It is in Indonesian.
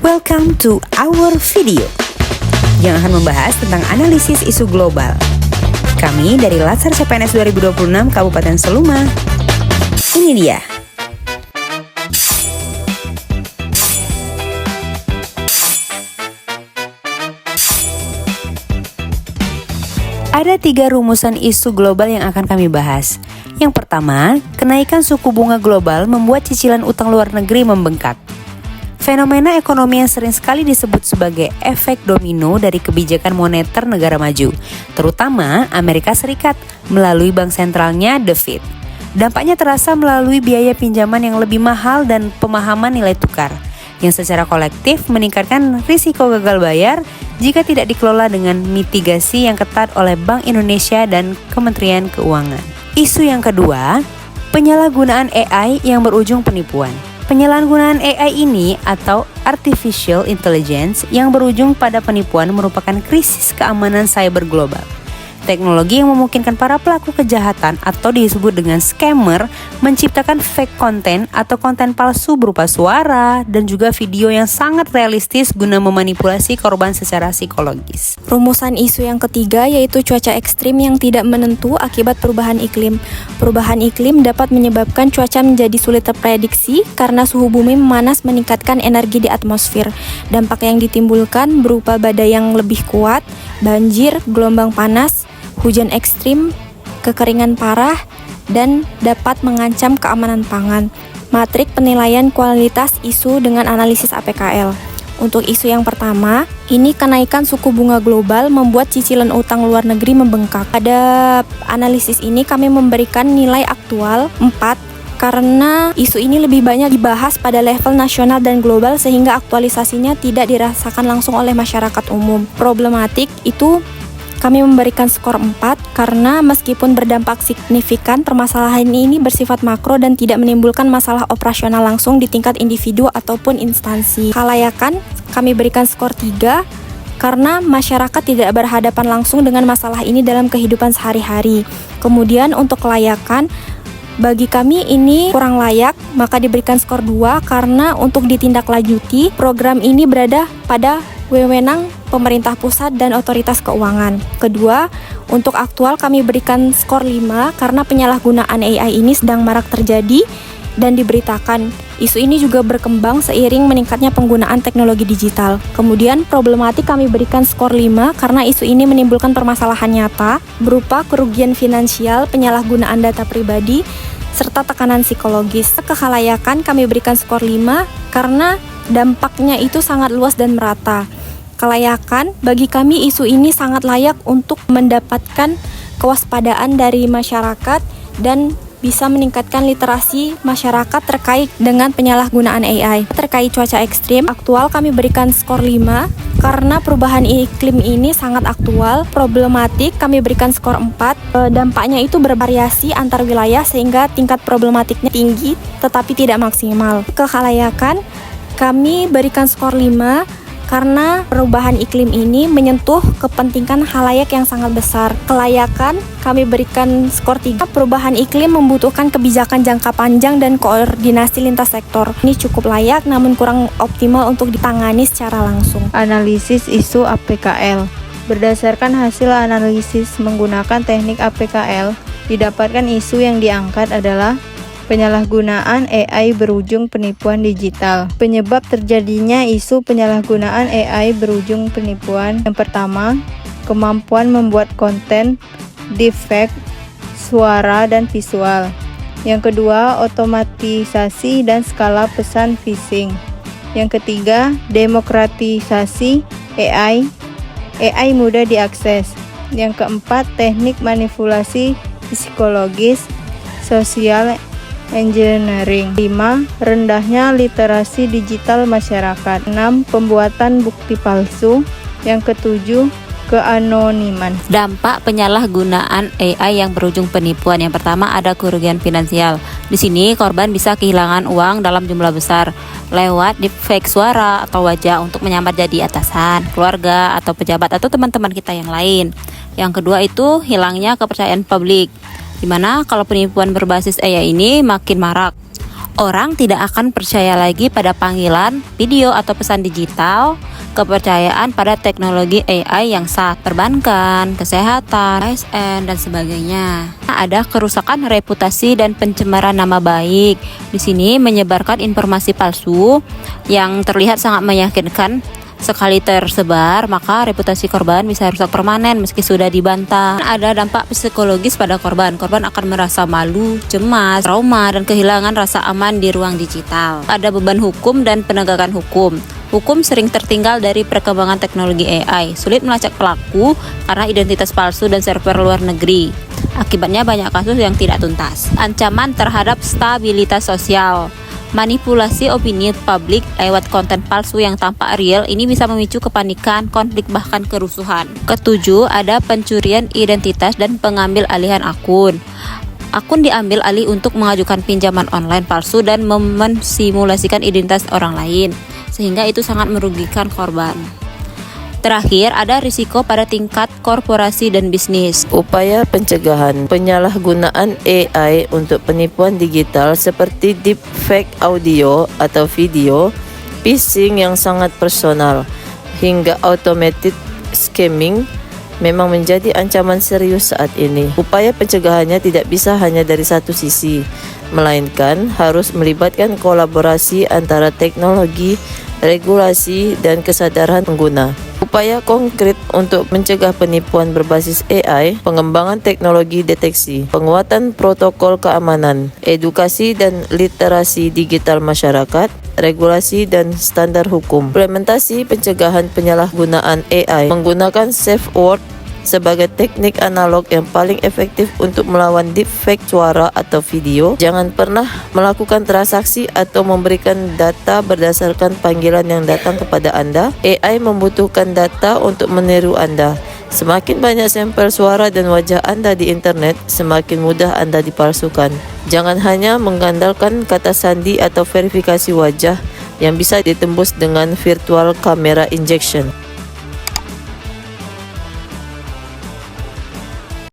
Welcome to our video yang akan membahas tentang analisis isu global. Kami dari Latsar CPNS 2026 Kabupaten Seluma. Ini dia. Ada 3 rumusan isu global yang akan kami bahas. Yang pertama, kenaikan suku bunga global membuat cicilan utang luar negeri membengkak. Fenomena ekonomi yang sering sekali disebut sebagai efek domino dari kebijakan moneter negara maju, terutama Amerika Serikat melalui bank sentralnya The Fed. Dampaknya terasa melalui biaya pinjaman yang lebih mahal dan pemahaman nilai tukar, yang secara kolektif meningkatkan risiko gagal bayar jika tidak dikelola dengan mitigasi yang ketat oleh Bank Indonesia dan Kementerian Keuangan. Isu yang kedua, penyalahgunaan AI yang berujung penipuan. Penyalahgunaan AI ini atau Artificial Intelligence yang berujung pada penipuan merupakan krisis keamanan cyber global. Teknologi yang memungkinkan para pelaku kejahatan atau disebut dengan scammer menciptakan fake content atau konten palsu berupa suara dan juga video yang sangat realistis guna memanipulasi korban secara psikologis. Rumusan isu yang ketiga yaitu cuaca ekstrim yang tidak menentu akibat perubahan iklim. Perubahan iklim dapat menyebabkan cuaca menjadi sulit terprediksi karena suhu bumi memanas meningkatkan energi di atmosfer. Dampak yang ditimbulkan berupa badai yang lebih kuat, banjir, gelombang panas, hujan ekstrim, kekeringan parah, dan dapat mengancam keamanan pangan. Matrik penilaian kualitas isu dengan analisis APKL. Untuk isu yang pertama, ini kenaikan suku bunga global membuat cicilan utang luar negeri membengkak. Pada analisis ini kami memberikan nilai aktual 4 karena isu ini lebih banyak dibahas pada level nasional dan global sehingga aktualisasinya tidak dirasakan langsung oleh masyarakat umum. Problematik itu kami memberikan skor 4 karena meskipun berdampak signifikan, permasalahan ini bersifat makro dan tidak menimbulkan masalah operasional langsung di tingkat individu ataupun instansi. Kelayakan kami berikan skor 3 karena masyarakat tidak berhadapan langsung dengan masalah ini dalam kehidupan sehari-hari. Kemudian untuk kelayakan, bagi kami ini kurang layak, maka diberikan skor 2 karena untuk ditindaklanjuti, program ini berada pada wewenang pemerintah pusat dan otoritas keuangan. Kedua, untuk aktual kami berikan skor 5 karena penyalahgunaan AI ini sedang marak terjadi dan diberitakan. Isu ini juga berkembang seiring meningkatnya penggunaan teknologi digital. Kemudian problematik kami berikan skor 5 karena isu ini menimbulkan permasalahan nyata berupa kerugian finansial, penyalahgunaan data pribadi, serta tekanan psikologis. Kekhalayakan kami berikan skor 5 karena dampaknya itu sangat luas dan merata. Kelayakan, bagi kami isu ini sangat layak untuk mendapatkan kewaspadaan dari masyarakat dan bisa meningkatkan literasi masyarakat terkait dengan penyalahgunaan AI. Terkait cuaca ekstrim, aktual kami berikan skor 5 karena perubahan iklim ini sangat aktual. Problematik kami berikan skor 4. Dampaknya itu bervariasi antar wilayah sehingga tingkat problematiknya tinggi tetapi tidak maksimal. Kekhalayakan kami berikan skor 5 karena perubahan iklim ini menyentuh kepentingan khalayak yang sangat besar. Kelayakan kami berikan skor 3. Perubahan iklim membutuhkan kebijakan jangka panjang dan koordinasi lintas sektor. Ini cukup layak namun kurang optimal untuk ditangani secara langsung. Analisis isu APKL. Berdasarkan hasil analisis menggunakan teknik APKL, didapatkan isu yang diangkat adalah penyalahgunaan AI berujung penipuan digital. Penyebab terjadinya isu penyalahgunaan AI berujung penipuan. Yang pertama, kemampuan membuat konten, deepfake, suara dan visual. Yang kedua, otomatisasi dan skala pesan phishing. Yang ketiga, demokratisasi AI. AI mudah diakses. Yang keempat, teknik manipulasi psikologis, sosial engineering. 5. Rendahnya literasi digital masyarakat. 6. Pembuatan bukti palsu. Yang ketujuh, keanoniman. Dampak penyalahgunaan AI yang berujung penipuan. Yang pertama ada kerugian finansial. Di sini korban bisa kehilangan uang dalam jumlah besar lewat deepfake suara atau wajah untuk menyamar jadi atasan, keluarga atau pejabat atau teman-teman kita yang lain. Yang kedua itu hilangnya kepercayaan publik. Dimana kalau penipuan berbasis AI ini makin marak. Orang tidak akan percaya lagi pada panggilan, video, atau pesan digital. Kepercayaan pada teknologi AI yang sah, perbankan, kesehatan, ASN, dan sebagainya. Ada kerusakan reputasi dan pencemaran nama baik. Di sini menyebarkan informasi palsu yang terlihat sangat meyakinkan. Sekali tersebar, maka reputasi korban bisa rusak permanen meski sudah dibantah. Ada dampak psikologis pada korban. Korban akan merasa malu, cemas, trauma, dan kehilangan rasa aman di ruang digital. Ada beban hukum dan penegakan hukum. Hukum sering tertinggal dari perkembangan teknologi AI. Sulit melacak pelaku karena identitas palsu dan server luar negeri. Akibatnya banyak kasus yang tidak tuntas. Ancaman terhadap stabilitas sosial. Manipulasi opini publik lewat konten palsu yang tampak real ini bisa memicu kepanikan, konflik, bahkan kerusuhan. Ketujuh, ada pencurian identitas dan pengambil alihan akun. Akun diambil alih untuk mengajukan pinjaman online palsu dan mensimulasikan identitas orang lain, sehingga itu sangat merugikan korban. Terakhir, ada risiko pada tingkat korporasi dan bisnis. Upaya pencegahan penyalahgunaan AI untuk penipuan digital seperti deepfake audio atau video, phishing yang sangat personal, hingga automated scamming memang menjadi ancaman serius saat ini. Upaya pencegahannya tidak bisa hanya dari satu sisi, melainkan harus melibatkan kolaborasi antara teknologi, regulasi, dan kesadaran pengguna. Upaya konkret untuk mencegah penipuan berbasis AI, pengembangan teknologi deteksi, penguatan protokol keamanan, edukasi dan literasi digital masyarakat, regulasi dan standar hukum. Implementasi pencegahan penyalahgunaan AI menggunakan safe word sebagai teknik analog yang paling efektif untuk melawan deepfake suara atau video. Jangan pernah melakukan transaksi atau memberikan data berdasarkan panggilan yang datang kepada Anda. AI membutuhkan data untuk meniru Anda. Semakin banyak sampel suara dan wajah Anda di internet, semakin mudah Anda dipalsukan. Jangan hanya mengandalkan kata sandi atau verifikasi wajah yang bisa ditembus dengan virtual camera injection.